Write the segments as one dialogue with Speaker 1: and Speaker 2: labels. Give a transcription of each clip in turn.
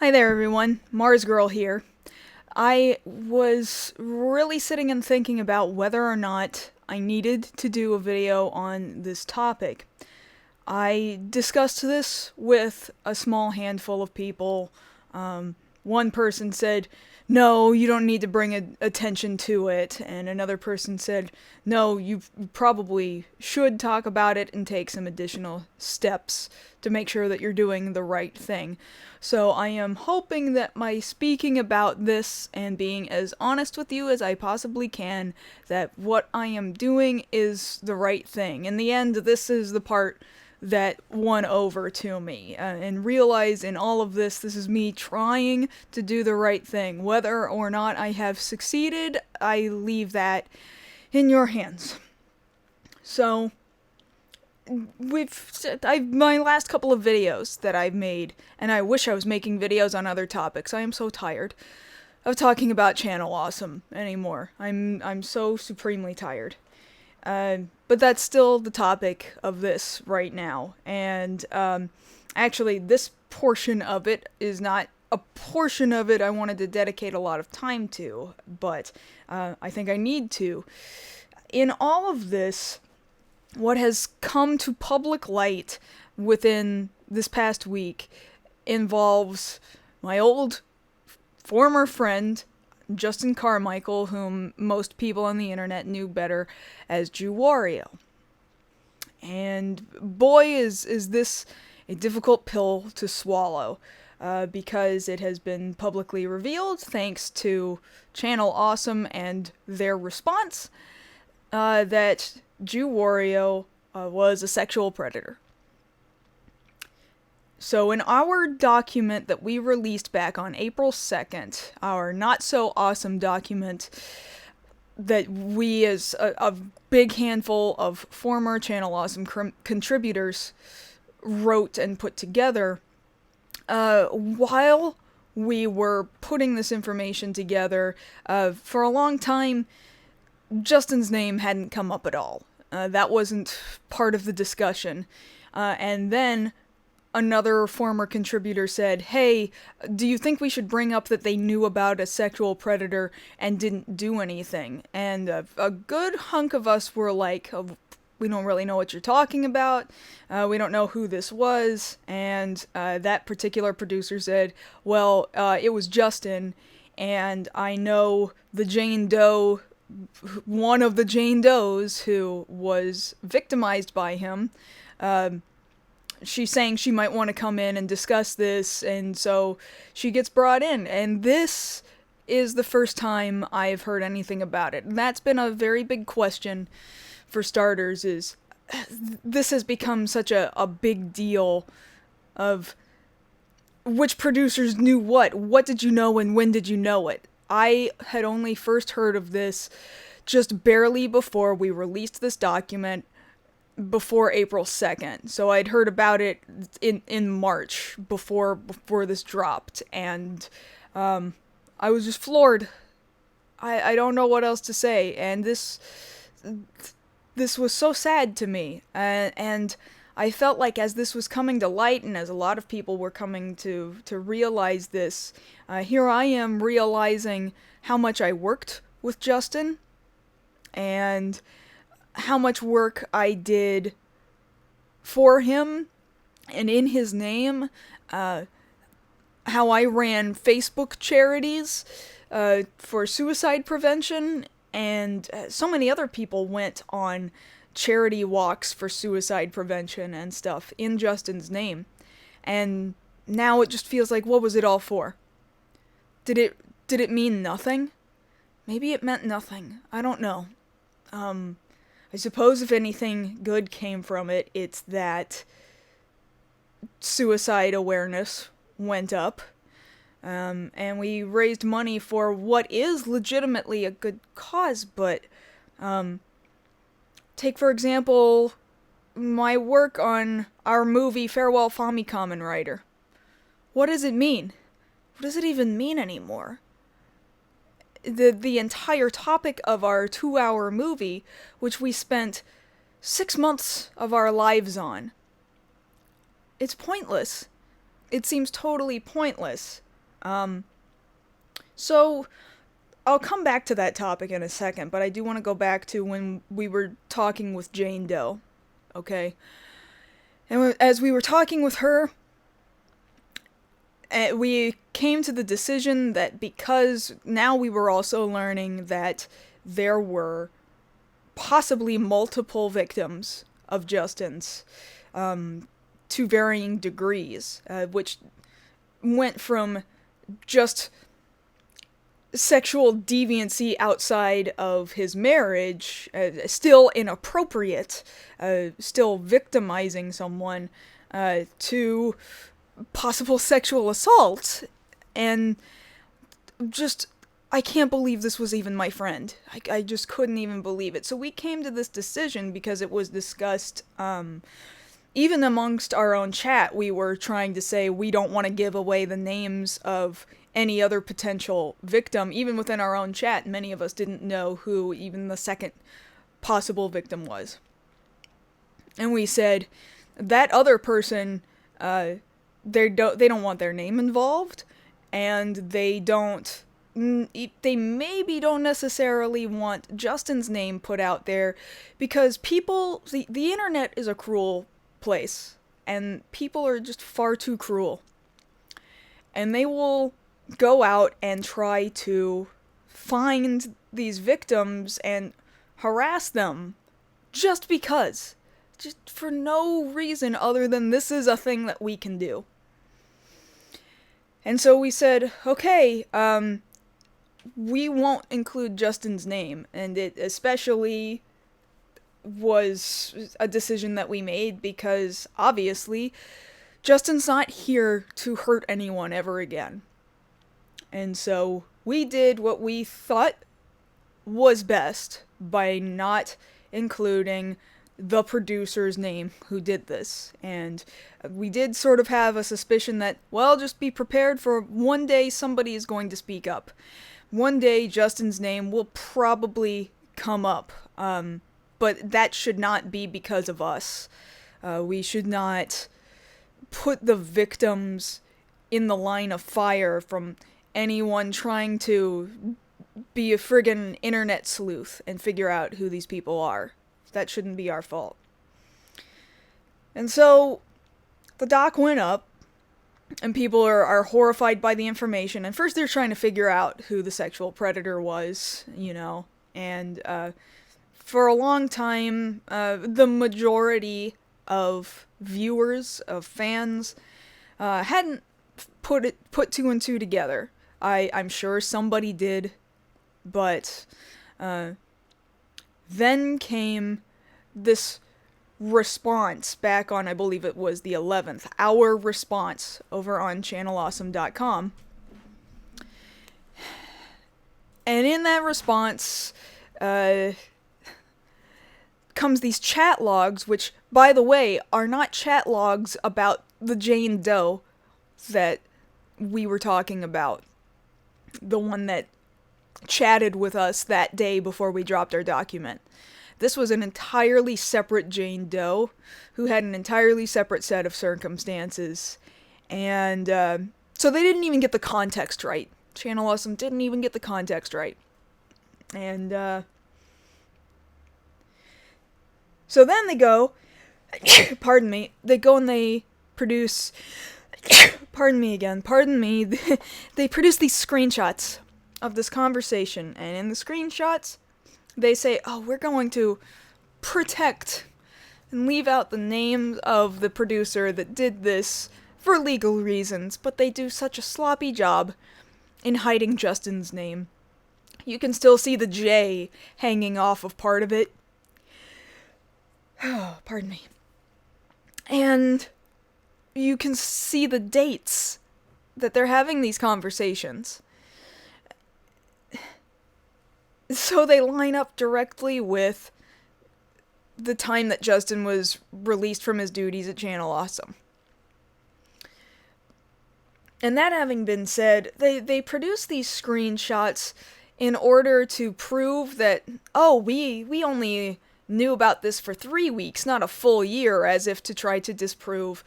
Speaker 1: Hi there everyone, Mars Girl here. I was really sitting and thinking about whether or not I needed to do a video on this topic. I discussed this with a small handful of people. One person said, no, you don't need to bring attention to it, and another person said, no, you probably should talk about it and take some additional steps to make sure that you're doing the right thing. So I am hoping that my speaking about this and being as honest with you as I possibly can, that what I am doing is the right thing. In the end, this is the part that won over to me, and realize in all of this is me trying to do the right thing. Whether or not I have succeeded, I leave that in your hands. So, my last couple of videos that I've made, and I wish I was making videos on other topics. I am so tired of talking about Channel Awesome anymore. I'm so supremely tired. But that's still the topic of this right now. And actually, this portion of it is not a portion of it I wanted to dedicate a lot of time to, but I think I need to. In all of this, what has come to public light within this past week involves my old former friend, Justin Carmical, whom most people on the internet knew better as JewWario. And boy, is this a difficult pill to swallow, because it has been publicly revealed, thanks to Channel Awesome and their response, that JewWario was a sexual predator. So in our document that we released back on April 2nd, our not-so-awesome document that we as a big handful of former Channel Awesome contributors wrote and put together, while we were putting this information together, for a long time, Justin's name hadn't come up at all. That wasn't part of the discussion. And then another former contributor said, hey, do you think we should bring up that they knew about a sexual predator and didn't do anything? And a good hunk of us were like, oh, we don't really know what you're talking about. We don't know who this was. And that particular producer said, well, it was Justin, and I know the Jane Doe, one of the Jane Does who was victimized by him. She's saying she might want to come in and discuss this, and so she gets brought in, and this is the first time I've heard anything about it. And that's been a very big question, for starters, is this has become such a big deal of which producers knew what did you know and when did you know it. I had only first heard of this just barely before we released this document, before April 2nd. So I'd heard about it in March, before this dropped, and I was just floored. I don't know what else to say, and this was so sad to me, and I felt like as this was coming to light, and as a lot of people were coming to realize this, here I am realizing how much I worked with Justin, and how much work I did for him and in his name, how I ran Facebook charities for suicide prevention, and so many other people went on charity walks for suicide prevention and stuff in Justin's name. And now it just feels like, what was it all for? Did it mean nothing? Maybe it meant nothing. I don't know. I suppose if anything good came from it, it's that suicide awareness went up, and we raised money for what is legitimately a good cause, but take, for example, my work on our movie Farewell FamiKamen Writer. What does it mean? What does it even mean anymore? The entire topic of our 2-hour movie, which we spent 6 months of our lives on, it's pointless. It seems totally pointless. So, I'll come back to that topic in a second, but I do want to go back to when we were talking with Jane Doe, okay? And as we were talking with her, we came to the decision that because now we were also learning that there were possibly multiple victims of Justin's, to varying degrees, which went from just sexual deviancy outside of his marriage, still inappropriate, still victimizing someone, to possible sexual assault, and just, I can't believe this was even my friend. I just couldn't even believe it. So we came to this decision because it was discussed, even amongst our own chat. We were trying to say we don't want to give away the names of any other potential victim. Even within our own chat, many of us didn't know who even the second possible victim was. And we said, that other person, they don't want their name involved, and they maybe don't necessarily want Justin's name put out there, because people, the internet is a cruel place, and people are just far too cruel. And they will go out and try to find these victims and harass them just because. Just for no reason other than this is a thing that we can do. And so we said, okay, we won't include Justin's name, and it especially was a decision that we made because, obviously, Justin's not here to hurt anyone ever again. And so we did what we thought was best by not including the producer's name who did this. And we did sort of have a suspicion that, well, just be prepared for one day somebody is going to speak up. One day Justin's name will probably come up. But that should not be because of us. We should not put the victims in the line of fire from anyone trying to be a friggin' internet sleuth and figure out who these people are. That shouldn't be our fault. And so, the doc went up, and people are horrified by the information, and first they're trying to figure out who the sexual predator was, and for a long time, the majority of viewers, of fans, hadn't put two and two together. I'm sure somebody did, but then came this response back on, I believe it was the 11th, our response over on channelawesome.com. And in that response, comes these chat logs, which, by the way, are not chat logs about the Jane Doe that we were talking about. The one that chatted with us that day before we dropped our document. This was an entirely separate Jane Doe who had an entirely separate set of circumstances. And so they didn't even get the context right. Channel Awesome didn't even get the context right. And so then they go, pardon me, they go and they produce, pardon me, they produce these screenshots of this conversation, and in the screenshots, they say, oh, we're going to protect and leave out the name of the producer that did this for legal reasons, but they do such a sloppy job in hiding Justin's name. You can still see the J hanging off of part of it. Oh, pardon me. And you can see the dates that they're having these conversations. So they line up directly with the time that Justin was released from his duties at Channel Awesome. And that having been said, they produce these screenshots in order to prove that, oh, we only knew about this for 3 weeks, not a full year, as if to try to disprove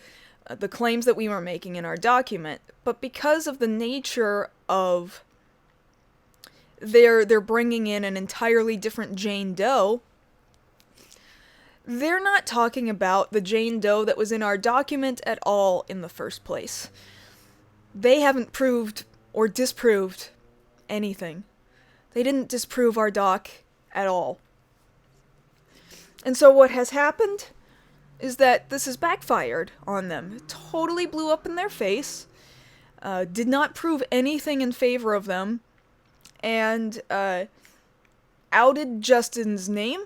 Speaker 1: the claims that we were making in our document, but because of the nature of they're bringing in an entirely different Jane Doe, they're not talking about the Jane Doe that was in our document at all in the first place. They haven't proved or disproved anything. They didn't disprove our doc at all. And so what has happened is that this has backfired on them. It totally blew up in their face, did not prove anything in favor of them, and outed Justin's name,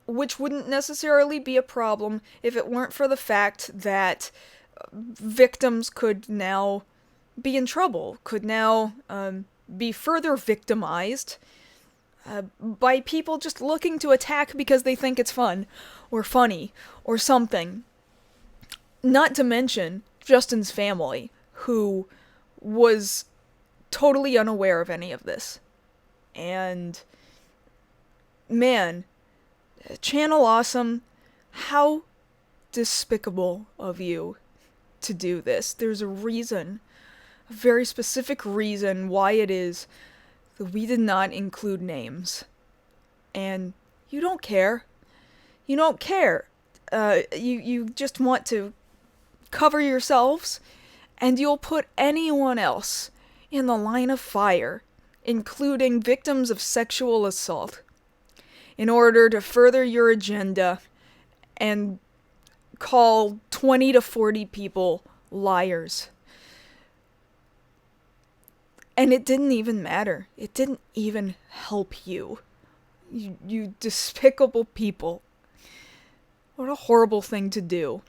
Speaker 1: which wouldn't necessarily be a problem if it weren't for the fact that victims could now be in trouble, could now be further victimized by people just looking to attack because they think it's fun, or funny, or something. Not to mention Justin's family, who was totally unaware of any of this. And, man, Channel Awesome, how despicable of you to do this. There's a reason, a very specific reason why it is that we did not include names. And you don't care. You don't care. You just want to cover yourselves, and you'll put anyone else in the line of fire, including victims of sexual assault, in order to further your agenda and call 20 to 40 people liars. And it didn't even matter. It didn't even help you. You despicable people. What a horrible thing to do.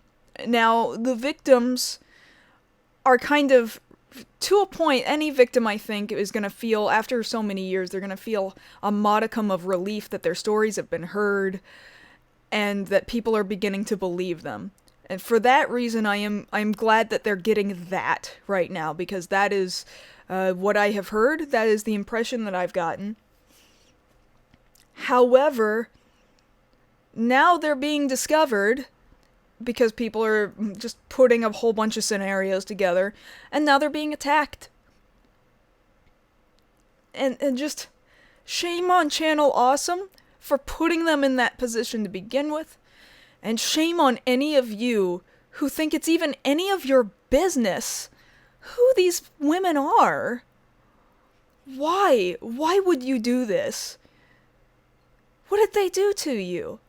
Speaker 1: Now, the victims are kind of, to a point, any victim, I think, is going to feel, after so many years, they're going to feel a modicum of relief that their stories have been heard, and that people are beginning to believe them. And for that reason, I'm glad that they're getting that right now, because that is what I have heard. That is the impression that I've gotten. However, now they're being discovered because people are just putting a whole bunch of scenarios together, and now they're being attacked. And just shame on Channel Awesome for putting them in that position to begin with, and shame on any of you who think it's even any of your business who these women are. Why? Why would you do this? What did they do to you?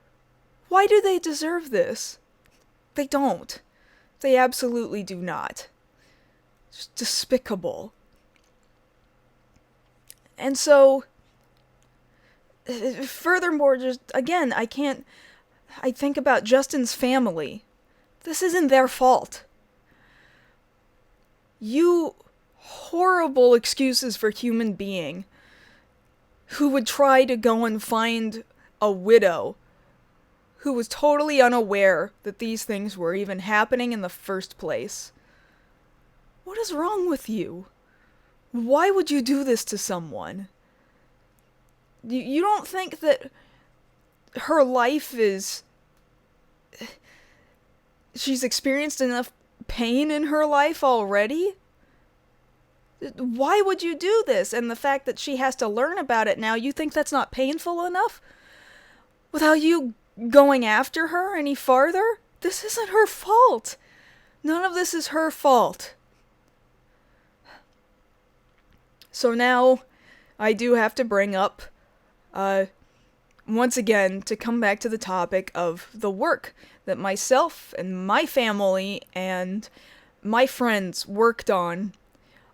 Speaker 1: Why do they deserve this? They don't. They absolutely do not. It's despicable. And so, furthermore, just, again, I think about Justin's family. This isn't their fault. You horrible excuses for human being who would try to go and find a widow who was totally unaware that these things were even happening in the first place. What is wrong with you? Why would you do this to someone? You don't think that her life is... she's experienced enough pain in her life already? Why would you do this? And the fact that she has to learn about it now, you think that's not painful enough? Without you going after her any farther? This isn't her fault. None of this is her fault. So now, I do have to bring up, once again, to come back to the topic of the work that myself and my family and my friends worked on,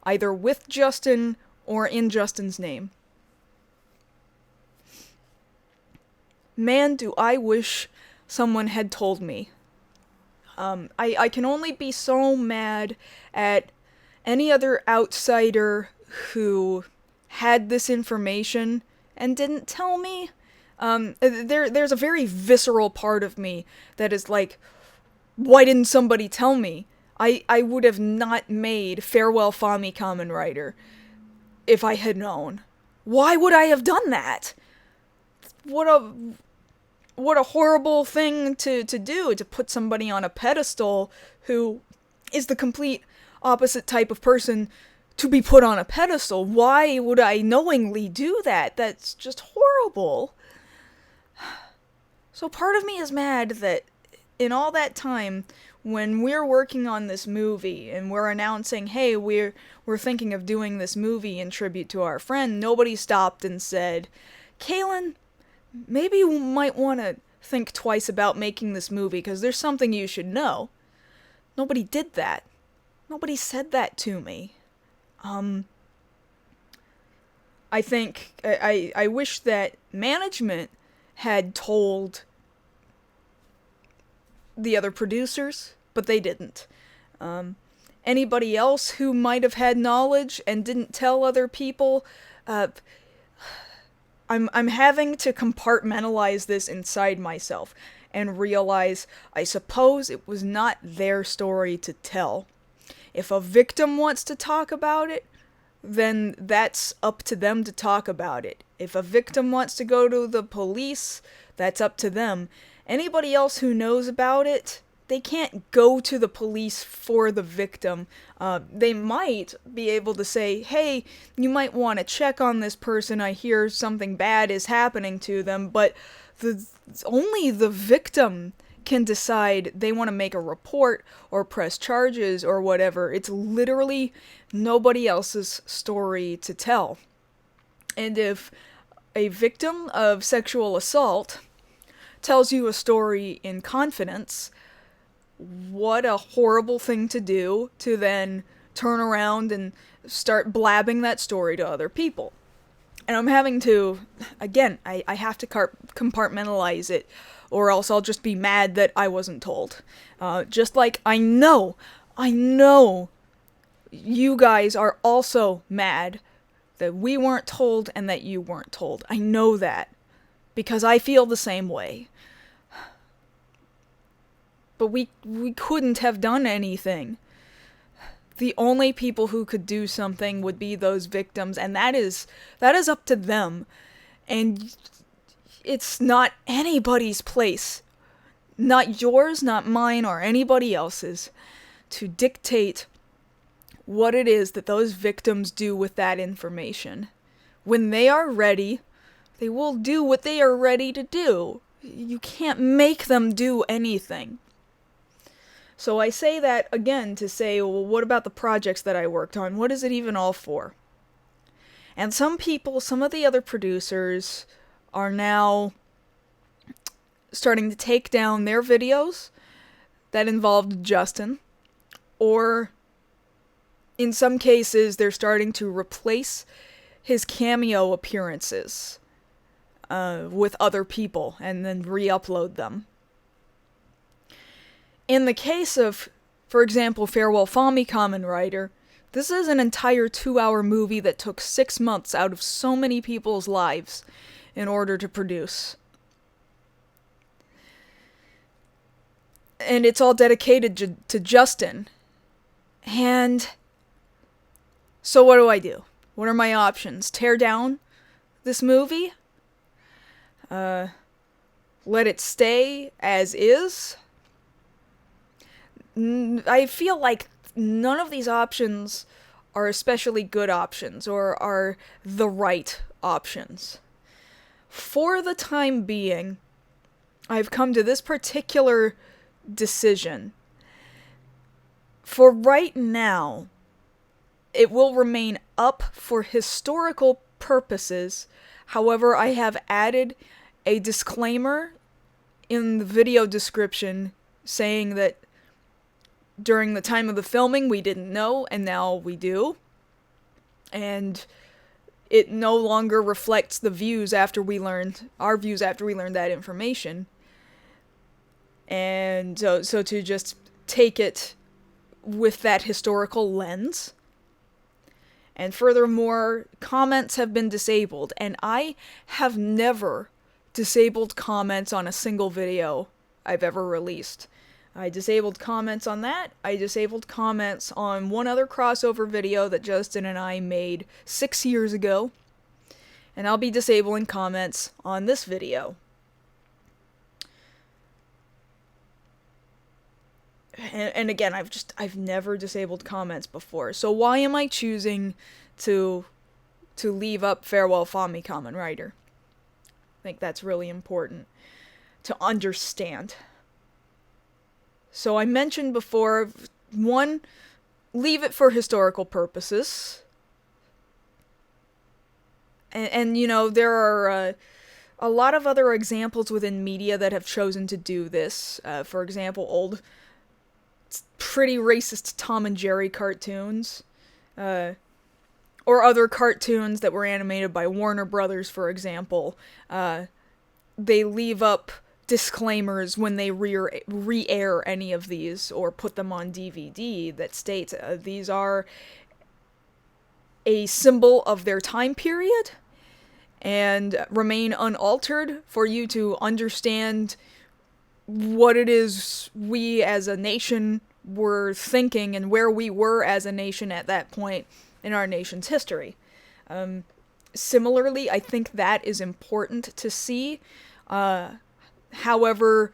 Speaker 1: either with Justin or in Justin's name. Man, do I wish someone had told me. I can only be so mad at any other outsider who had this information and didn't tell me. There's a very visceral part of me that is like, why didn't somebody tell me? I would have not made Farewell FamiKamen Writer if I had known. Why would I have done that? What what a horrible thing to do, to put somebody on a pedestal who is the complete opposite type of person to be put on a pedestal. Why would I knowingly do that? That's just horrible. So part of me is mad that in all that time, when we're working on this movie and we're announcing, hey, we're thinking of doing this movie in tribute to our friend, nobody stopped and said, Kaylin, maybe you might want to think twice about making this movie because there's something you should know. Nobody did that. Nobody said that to me. I think, I wish that management had told the other producers, but they didn't. Anybody else who might have had knowledge and didn't tell other people, I'm having to compartmentalize this inside myself and realize I suppose it was not their story to tell. If a victim wants to talk about it, then that's up to them to talk about it. If a victim wants to go to the police, that's up to them. Anybody else who knows about it, they can't go to the police for the victim. They might be able to say, hey, you might want to check on this person, I hear something bad is happening to them, but only the victim can decide they want to make a report or press charges or whatever. It's literally nobody else's story to tell. And if a victim of sexual assault tells you a story in confidence, what a horrible thing to do to then turn around and start blabbing that story to other people. And I'm having to, again, I have to compartmentalize it, or else I'll just be mad that I wasn't told. Just like I know you guys are also mad that we weren't told and that you weren't told. I know that, because I feel the same way. But we couldn't have done anything. The only people who could do something would be those victims, and that is up to them. And it's not anybody's place, not yours, not mine, or anybody else's, to dictate what it is that those victims do with that information. When they are ready, they will do what they are ready to do. You can't make them do anything. So I say that again to say, well, what about the projects that I worked on? What is it even all for? And some people, some of the other producers, are now starting to take down their videos that involved Justin, or in some cases, they're starting to replace his cameo appearances with other people and then re-upload them. In the case of, for example, Farewell FamiKamen Writer, this is an entire 2-hour movie that took 6 months out of so many people's lives in order to produce. And it's all dedicated to Justin. And so what do? What are my options? Tear down this movie? Let it stay as is? I feel like none of these options are especially good options or are the right options. For the time being, I've come to this particular decision. For right now, it will remain up for historical purposes. However, I have added a disclaimer in the video description saying that during the time of the filming we didn't know, and now we do. And it no longer reflects the views after we learned, our views after we learned that information. And so to just take it with that historical lens. And furthermore, comments have been disabled, and I have never disabled comments on a single video I've ever released. I disabled comments on that. I disabled comments on one other crossover video that Justin and I made 6 years ago. And I'll be disabling comments on this video. and again, I've never disabled comments before, so why am I choosing to leave up farewell FamiKamen writer? I think that's really important to understand. So I mentioned before, one, leave it for historical purposes. And you know, there are a lot of other examples within media that have chosen to do this. For example, old, pretty racist Tom and Jerry cartoons. Or other cartoons that were animated by Warner Brothers, for example. They leave up disclaimers when they re-air any of these or put them on DVD that state these are a symbol of their time period and remain unaltered for you to understand what it is we as a nation were thinking and where we were as a nation at that point in our nation's history. Similarly, I think that is important to see. However,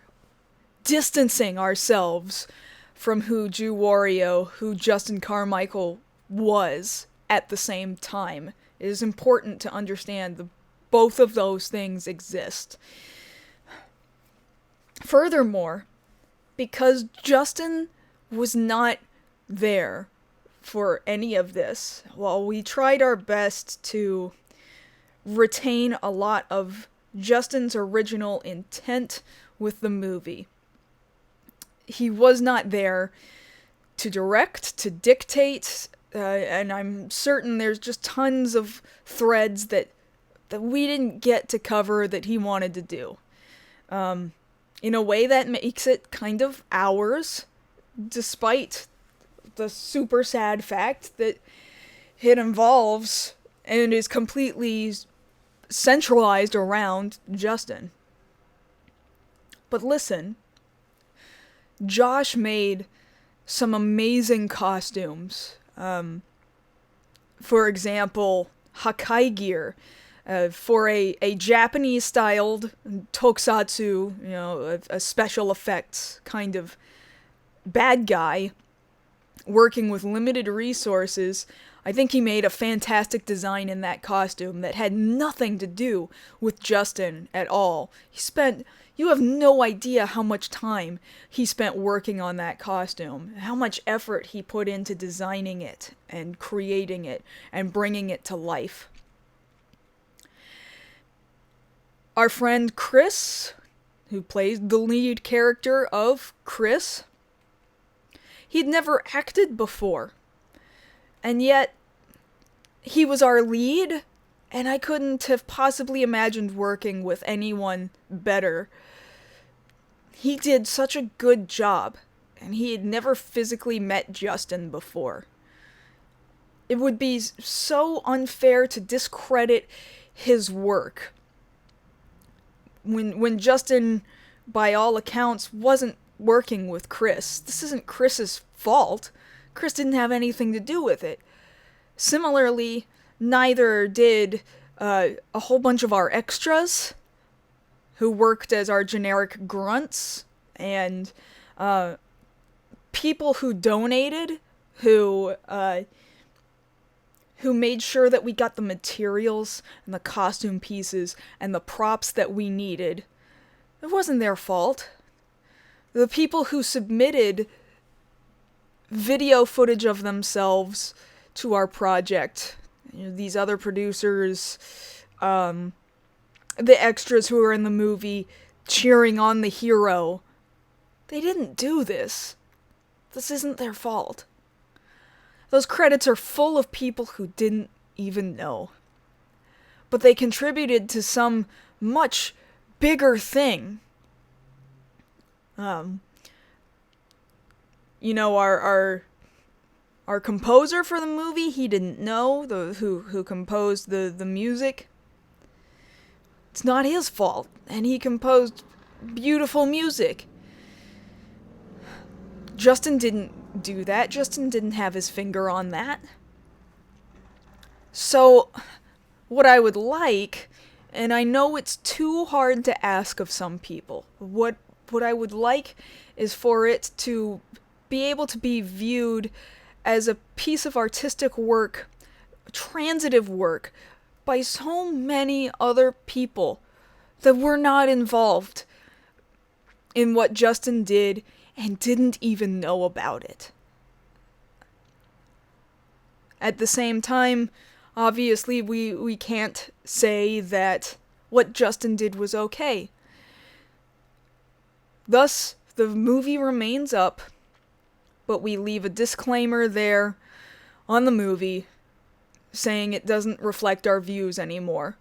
Speaker 1: distancing ourselves from who JewWario, who Justin Carmical was at the same time. It is important to understand that both of those things exist. Furthermore, because Justin was not there for any of this, while we tried our best to retain a lot of Justin's original intent with the movie, he was not there to direct, to dictate, and I'm certain there's just tons of threads that we didn't get to cover that he wanted to do. In a way that makes it kind of ours, despite the super sad fact that it involves and is completely centralized around Justin. But listen, Josh made some amazing costumes. For example, Hakai gear for a Japanese-styled tokusatsu, you know, a special effects kind of bad guy working with limited resources. I think he made a fantastic design in that costume that had nothing to do with Justin at all. You have no idea how much time he spent working on that costume, how much effort he put into designing it and creating it and bringing it to life. Our friend Chris, who plays the lead character of Chris, he'd never acted before. And yet, he was our lead, and I couldn't have possibly imagined working with anyone better. He did such a good job, and he had never physically met Justin before. It would be so unfair to discredit his work. When Justin, by all accounts, wasn't working with Chris. This isn't Chris's fault. Chris didn't have anything to do with it. Similarly, neither did a whole bunch of our extras, who worked as our generic grunts, and people who donated, who made sure that we got the materials and the costume pieces and the props that we needed. It wasn't their fault. The people who submitted video footage of themselves to our project, you know, these other producers, the extras who were in the movie cheering on the hero, they didn't do this. This isn't their fault. Those credits are full of people who didn't even know. But they contributed to some much bigger thing. You know, our composer for the movie, he didn't know, who composed the music. It's not his fault, and he composed beautiful music. Justin didn't do that. Justin didn't have his finger on that. So, what I would like, and I know it's too hard to ask of some people, what I would like is for it to be able to be viewed as a piece of artistic work, transitive work, by so many other people that were not involved in what Justin did and didn't even know about it. At the same time, obviously we can't say that what Justin did was okay. Thus, the movie remains up, but we leave a disclaimer there on the movie saying it doesn't reflect our views anymore.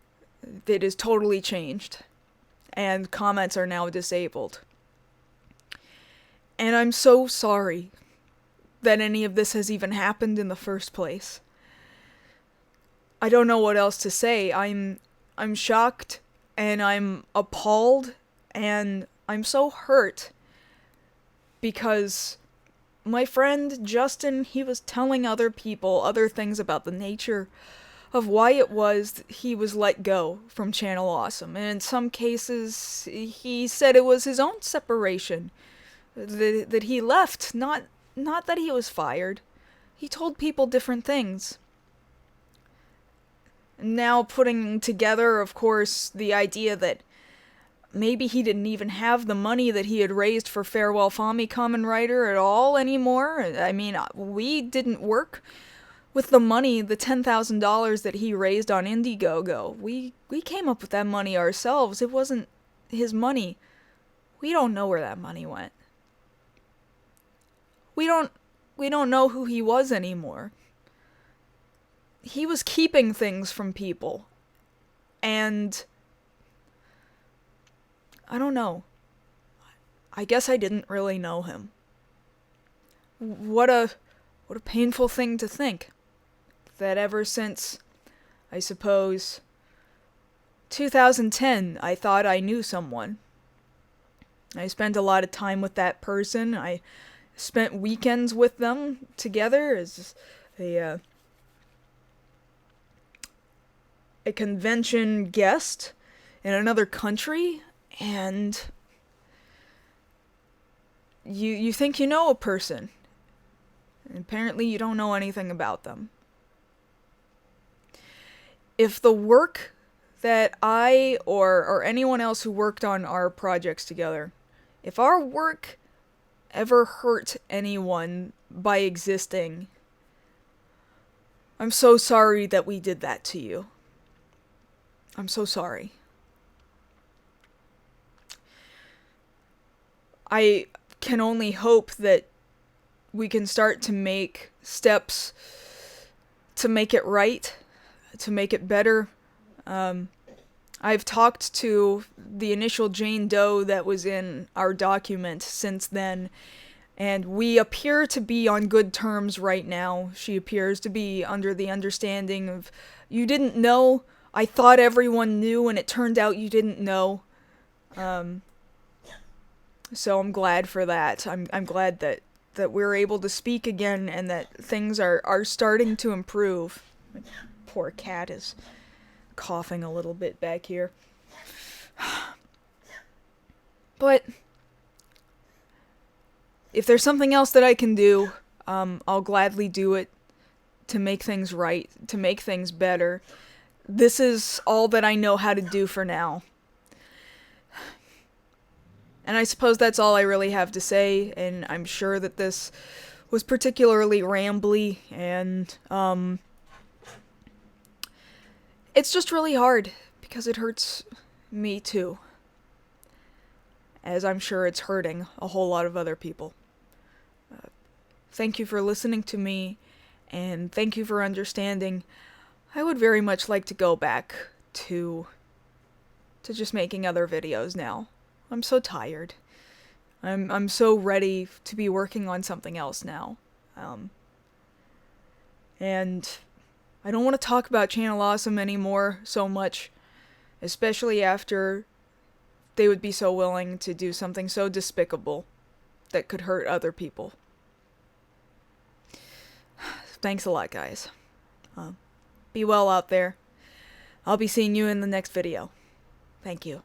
Speaker 1: It is totally changed, and comments are now disabled. And I'm so sorry that any of this has even happened in the first place. I don't know what else to say. I'm shocked, and I'm appalled, and I'm so hurt because my friend Justin, he was telling other people other things about the nature of why it was he was let go from Channel Awesome. And in some cases, he said it was his own separation, that he left, not that he was fired. He told people different things. Now putting together, of course, the idea that maybe he didn't even have the money that he had raised for Farewell FamiKamen Writer at all anymore. I mean, we didn't work with the money, the $10,000 that he raised on Indiegogo. We came up with that money ourselves. It wasn't his money. We don't know where that money went. We don't know who he was anymore. He was keeping things from people. And I don't know. I guess I didn't really know him. What a painful thing to think. That ever since, I suppose, 2010, I thought I knew someone. I spent a lot of time with that person. I spent weekends with them together as a convention guest in another country, and you think you know a person, and apparently you don't know anything about them. If the work that I or anyone else who worked on our projects together, if our work ever hurt anyone by existing, I'm so sorry that we did that to you. I'm so sorry. I can only hope that we can start to make steps to make it right, to make it better. I've talked to the initial Jane Doe that was in our document since then, and we appear to be on good terms right now. She appears to be under the understanding of, you didn't know, I thought everyone knew, and it turned out you didn't know. So I'm glad for that. I'm glad that we're able to speak again and that things are starting to improve. My poor cat is coughing a little bit back here. But if there's something else that I can do, I'll gladly do it to make things right, to make things better. This is all that I know how to do for now. And I suppose that's all I really have to say, and I'm sure that this was particularly rambly, and it's just really hard, because it hurts me too. As I'm sure it's hurting a whole lot of other people. Thank you for listening to me, and thank you for understanding. I would very much like to go back to just making other videos now. I'm so tired. I'm so ready to be working on something else now. And I don't want to talk about Channel Awesome anymore so much, especially after they would be so willing to do something so despicable that could hurt other people. Thanks a lot, guys. Be well out there. I'll be seeing you in the next video. Thank you.